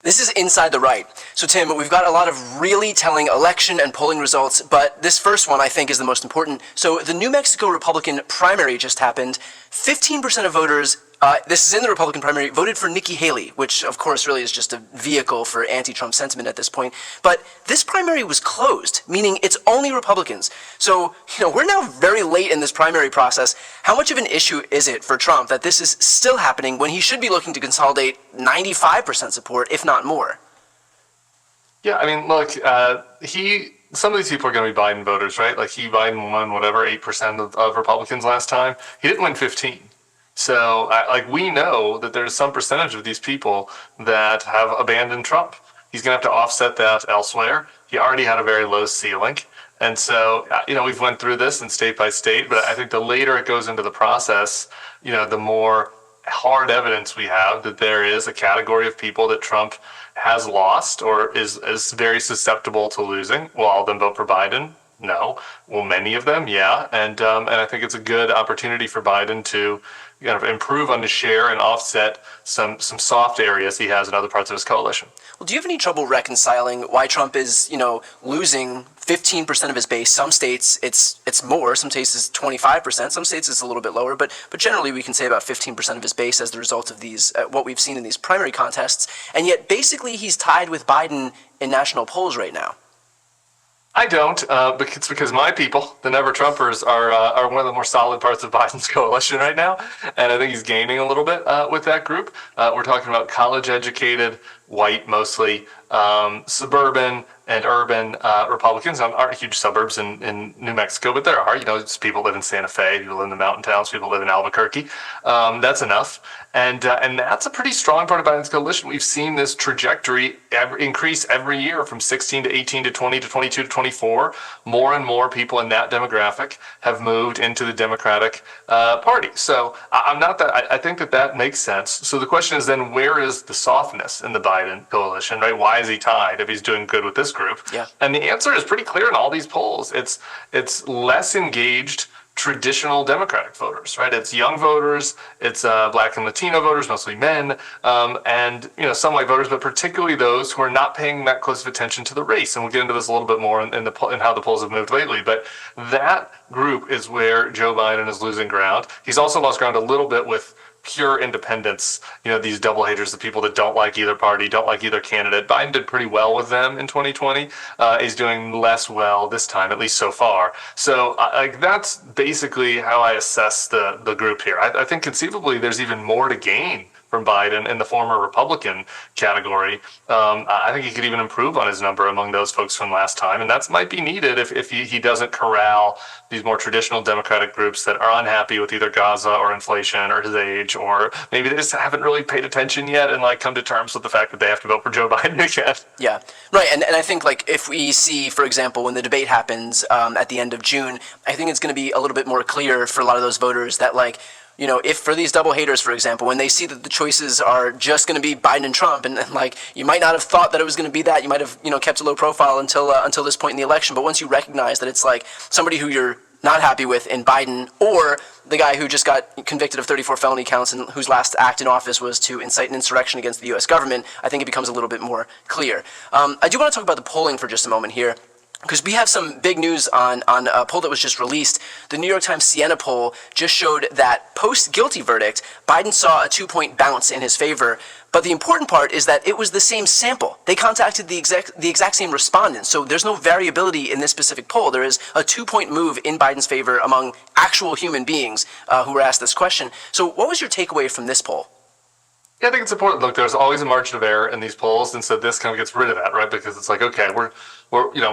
This is Inside the Right. So, Tim, we've got a lot of really telling election and polling results, but this first one I think is the most important. So, the New Mexico Republican primary just happened. 15% of voters, this is in the Republican primary, voted for Nikki Haley, which of course really is just a vehicle for anti-Trump sentiment at this point. But this primary was closed, meaning it's only Republicans. So, we're now very late in this primary process. How much of an issue is it for Trump that this is still happening when he should be looking to consolidate 95% support, if not more? Yeah, I mean, look, some of these people are going to be Biden voters, right? Like Biden won whatever 8% of Republicans last time. He didn't win 15. So, we know that there's some percentage of these people that have abandoned Trump. He's going to have to offset that elsewhere. He already had a very low ceiling. And so, we've went through this in state by state, but I think the later it goes into the process, the more hard evidence we have that there is a category of people that Trump has lost or is very susceptible to losing. Will all of them vote for Biden? No. Will many of them? Yeah. And I think it's a good opportunity for Biden to kind of improve on his share and offset some soft areas he has in other parts of his coalition. Well, do you have any trouble reconciling why Trump is, losing 15% of his base? Some states it's more, some states it's 25%, some states it's a little bit lower, but generally we can say about 15% of his base as the result of these, what we've seen in these primary contests, and yet basically he's tied with Biden in national polls right now. I don't, because my people, the Never Trumpers, are one of the more solid parts of Biden's coalition right now, and I think he's gaining a little bit with that group. We're talking about college-educated, white mostly, suburban and urban Republicans. Aren't huge suburbs in New Mexico, but there are. People live in Santa Fe, people live in the mountain towns, people live in Albuquerque. That's enough. And that's a pretty strong part of Biden's coalition. We've seen this trajectory increase every year from 16 to 18 to 20 to 22 to 24. More and more people in that demographic have moved into the Democratic Party. So I think that makes sense. So the question is then, where is the softness in the Biden coalition, right? Why is he tied if he's doing good with this group? Yeah. And the answer is pretty clear in all these polls. It's less engaged traditional Democratic voters, right? It's young voters, it's Black and Latino voters, mostly men, and some white voters, but particularly those who are not paying that close of attention to the race. And we'll get into this a little bit more in how the polls have moved lately. But that group is where Joe Biden is losing ground. He's also lost ground a little bit with pure independents, these double haters, the people that don't like either party, don't like either candidate. Biden did pretty well with them in 2020. He's doing less well this time, at least so far. So that's basically how I assess the group here. I think conceivably there's even more to gain from Biden in the former Republican category. I think he could even improve on his number among those folks from last time, and that might be needed if he doesn't corral these more traditional Democratic groups that are unhappy with either Gaza or inflation or his age, or maybe they just haven't really paid attention yet and come to terms with the fact that they have to vote for Joe Biden again. Yeah, right. And I think if we see, for example, when the debate happens at the end of June, I think it's going to be a little bit more clear for a lot of those voters that if for these double haters, for example, when they see that the choices are just going to be Biden and Trump, and you might not have thought that it was going to be that, you might have kept a low profile until this point in the election. But once you recognize that it's somebody who you're not happy with in Biden, or the guy who just got convicted of 34 felony counts and whose last act in office was to incite an insurrection against the U.S. government, I think it becomes a little bit more clear. I do want to talk about the polling for just a moment here, because we have some big news on a poll that was just released. The New York Times Siena poll just showed that post-guilty verdict, Biden saw a 2-point bounce in his favor. But the important part is that it was the same sample. They contacted the exact same respondents, so there's no variability in this specific poll. There is a 2-point move in Biden's favor among actual human beings who were asked this question. So what was your takeaway from this poll? Yeah, I think it's important. Look, there's always a margin of error in these polls, and so this kind of gets rid of that, right? Because it's okay, we're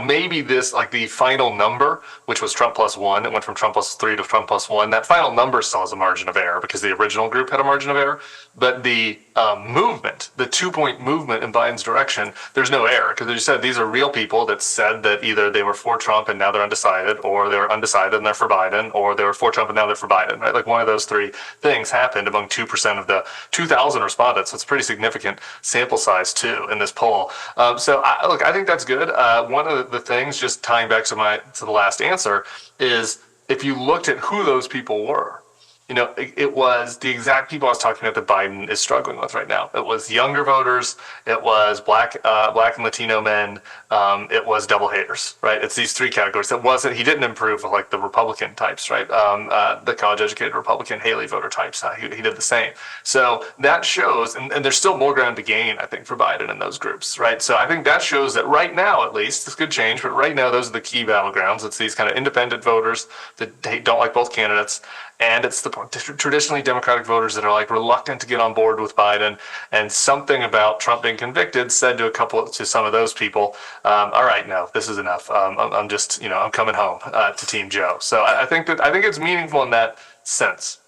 maybe this, the final number, which was Trump plus 1, it went from Trump plus 3 to Trump plus 1, that final number still has a margin of error because the original group had a margin of error. But the movement, the 2-point movement in Biden's direction, there's no error. Because as you said, these are real people that said that either they were for Trump and now they're undecided, or they were undecided and they're for Biden, or they were for Trump and now they're for Biden, right? One of those three things happened among 2% of the 2,000 respondents. So it's a pretty significant sample size, too, in this poll. I think that's good. One of the things, just tying back to the last answer, is if you looked at who those people were, it was the exact people I was talking about that Biden is struggling with right now. It was younger voters, it was black and Latino men, it was double haters, right? It's these three categories. He didn't improve with like the Republican types, right? The college-educated Republican Haley voter types. He did the same. So that shows, and there's still more ground to gain, I think, for Biden in those groups, right? So I think that shows that right now, at least, this could change, but right now, those are the key battlegrounds. It's these kind of independent voters that don't like both candidates, and it's the traditionally Democratic voters that are like reluctant to get on board with Biden. And something about Trump being convicted said to some of those people, all right, no, this is enough. I'm just, I'm coming home to Team Joe. So I think it's meaningful in that sense.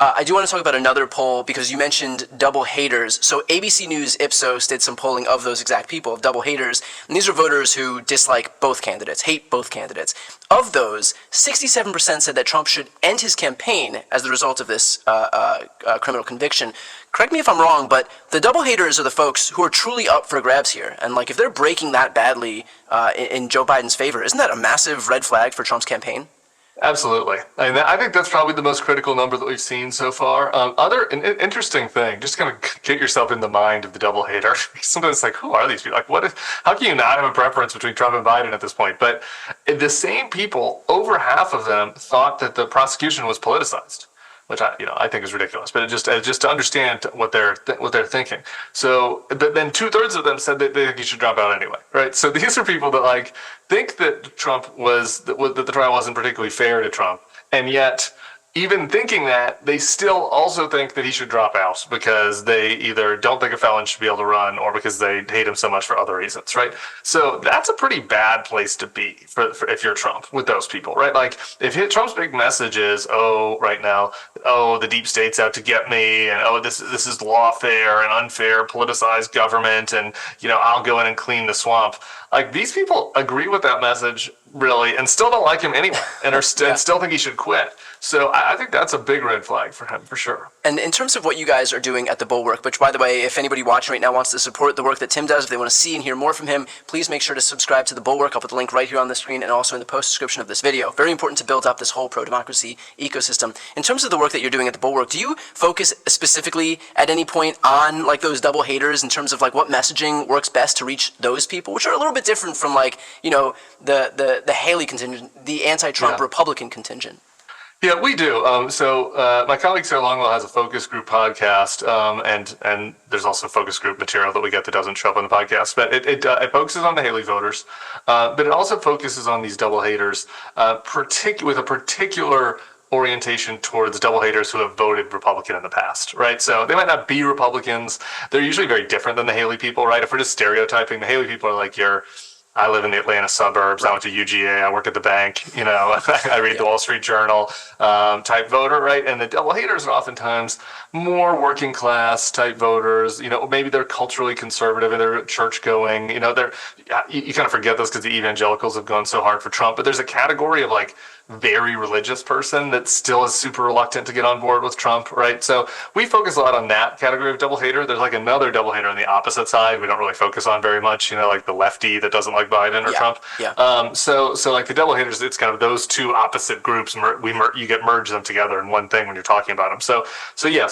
I do want to talk about another poll because you mentioned double haters. So ABC News Ipsos did some polling of those exact people, of double haters. And these are voters who dislike both candidates, hate both candidates. Of those, 67% said that Trump should end his campaign as the result of this criminal conviction. Correct me if I'm wrong, but the double haters are the folks who are truly up for grabs here. And like if they're breaking that badly in Joe Biden's favor, isn't that a massive red flag for Trump's campaign? Absolutely. I think that's probably the most critical number that we've seen so far. An interesting thing, just kind of get yourself in the mind of the double hater. Sometimes it's like, who are these people? Like, how can you not have a preference between Trump and Biden at this point? But the same people, over half of them thought that the prosecution was politicized, which I think is ridiculous. But just to understand what they're thinking. So, but then 2/3 of them said that they think he should drop out anyway, right? So these are people that like think that that the trial wasn't particularly fair to Trump, and yet, even thinking that, they still also think that he should drop out because they either don't think a felon should be able to run or because they hate him so much for other reasons, right? So that's a pretty bad place to be for if you're Trump with those people, right? Like if Trump's big message is, right now, the deep state's out to get me, and this is lawfare and unfair politicized government, and I'll go in and clean the swamp. Like these people agree with that message really, and still don't like him anyway, and still think he should quit. So I think that's a big red flag for him, for sure. And in terms of what you guys are doing at the Bulwark, which, by the way, if anybody watching right now wants to support the work that Tim does, if they want to see and hear more from him, please make sure to subscribe to the Bulwark. I'll put the link right here on the screen and also in the post description of this video. Very important to build up this whole pro-democracy ecosystem. In terms of the work that you're doing at the Bulwark, do you focus specifically at any point on like those double haters in terms of like what messaging works best to reach those people, which are a little bit different from like, the Haley contingent, the anti-Trump Republican contingent? Yeah, we do. So my colleague Sarah Longwell has a focus group podcast, and there's also focus group material that we get that doesn't show up on the podcast. But it focuses on the Haley voters, but it also focuses on these double haters, with a particular orientation towards double haters who have voted Republican in the past, right? So they might not be Republicans. They're usually very different than the Haley people, right? If we're just stereotyping, the Haley people are like I live in the Atlanta suburbs. I went to UGA. I work at the bank. I read the Wall Street Journal type voter, right? And the double haters are oftentimes more working class type voters. Maybe they're culturally conservative and they're church going. You kind of forget this because the evangelicals have gone so hard for Trump. But there's a category of like very religious person that still is super reluctant to get on board with Trump, right? So we focus a lot on that category of double hater. There's like another double hater on the opposite side we don't really focus on very much, like the lefty that doesn't like Biden or Trump. Yeah. So like the double haters, it's kind of those two opposite groups. You get merge them together in one thing when you're talking about them. So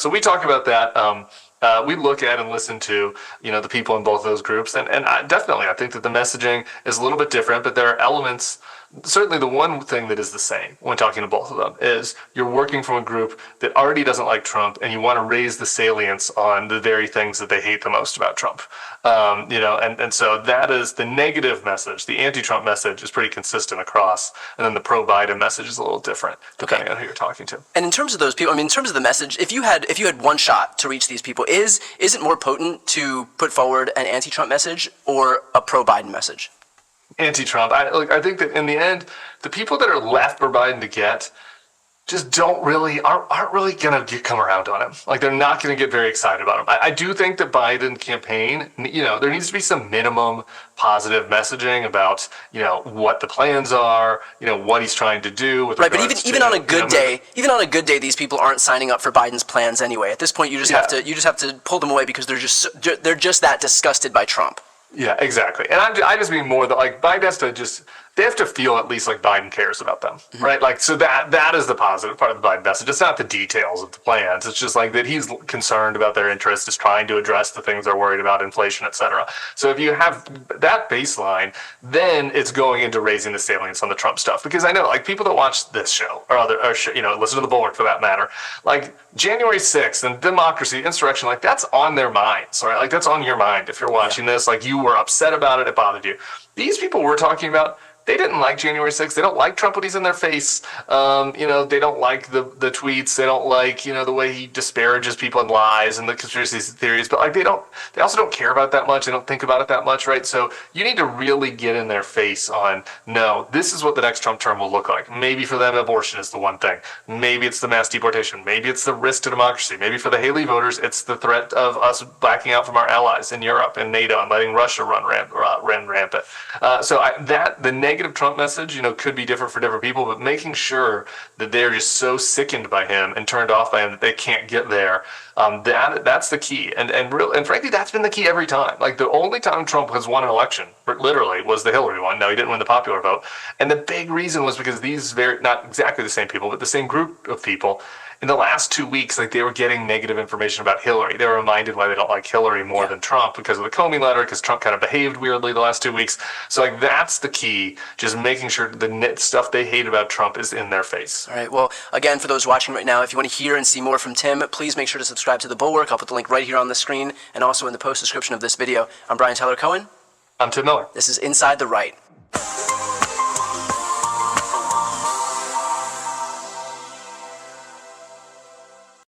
we talk about that. We look at and listen to, the people in both of those groups. And definitely, I think that the messaging is a little bit different, but there are elements. Certainly the one thing that is the same when talking to both of them is you're working from a group that already doesn't like Trump, and you want to raise the salience on the very things that they hate the most about Trump. And so that is the negative message. The anti-Trump message is pretty consistent across, and then the pro-Biden message is a little different depending on who you're talking to. And in terms of those people, in terms of the message, if you had one shot to reach these people, is it more potent to put forward an anti-Trump message or a pro-Biden message? Anti-Trump. I think that in the end, the people that are left for Biden to get just aren't really going to come around on him. Like they're not going to get very excited about him. I do think the Biden campaign, there needs to be some minimum positive messaging about, what the plans are, what he's trying to do with right. But even on a good day, these people aren't signing up for Biden's plans anyway. At this point, you just have to pull them away because they're just that disgusted by Trump. Yeah, exactly. And I just mean more that like Biden has to just they have to feel at least like Biden cares about them, right? Like, so that is the positive part of the Biden message. It's not the details of the plans. It's just like that he's concerned about their interests, is trying to address the things they're worried about, inflation, et cetera. So if you have that baseline, then it's going into raising the salience on the Trump stuff. Because I know, like, people that watch this show or listen to the Bulwark for that matter, like January 6th and democracy, insurrection, like that's on their minds, right? Like that's on your mind if you're watching this. Like you were upset about it, it bothered you. These people we're talking about, they didn't like January 6th. They don't like Trump when he's in their face. They don't like the tweets. They don't like, the way he disparages people and lies and the conspiracy theories. But like they also don't care about it that much. They don't think about it that much, right? So you need to really get in their face on, no, this is what the next Trump term will look like. Maybe for them, abortion is the one thing. Maybe it's the mass deportation. Maybe it's the risk to democracy. Maybe for the Haley voters, it's the threat of us backing out from our allies in Europe and NATO and letting Russia run rampant. The negative Trump message, frankly, could be different for different people, but making sure that they're just so sickened by him and turned off by him that they can't get there, that's the key. And frankly, that's been the key every time. Like the only time Trump has won an election, literally, was the Hillary one. No, he didn't win the popular vote. And the big reason was because these not exactly the same people, but the same group of people, in the last 2 weeks, like they were getting negative information about Hillary. They were reminded why they don't like Hillary more than Trump because of the Comey letter, because Trump kind of behaved weirdly the last 2 weeks. So like that's the key, just making sure the stuff they hate about Trump is in their face. All right. Well, again, for those watching right now, if you want to hear and see more from Tim, please make sure to subscribe to The Bulwark. I'll put the link right here on the screen and also in the post description of this video. I'm Brian Tyler Cohen. I'm Tim Miller. This is Inside the Right.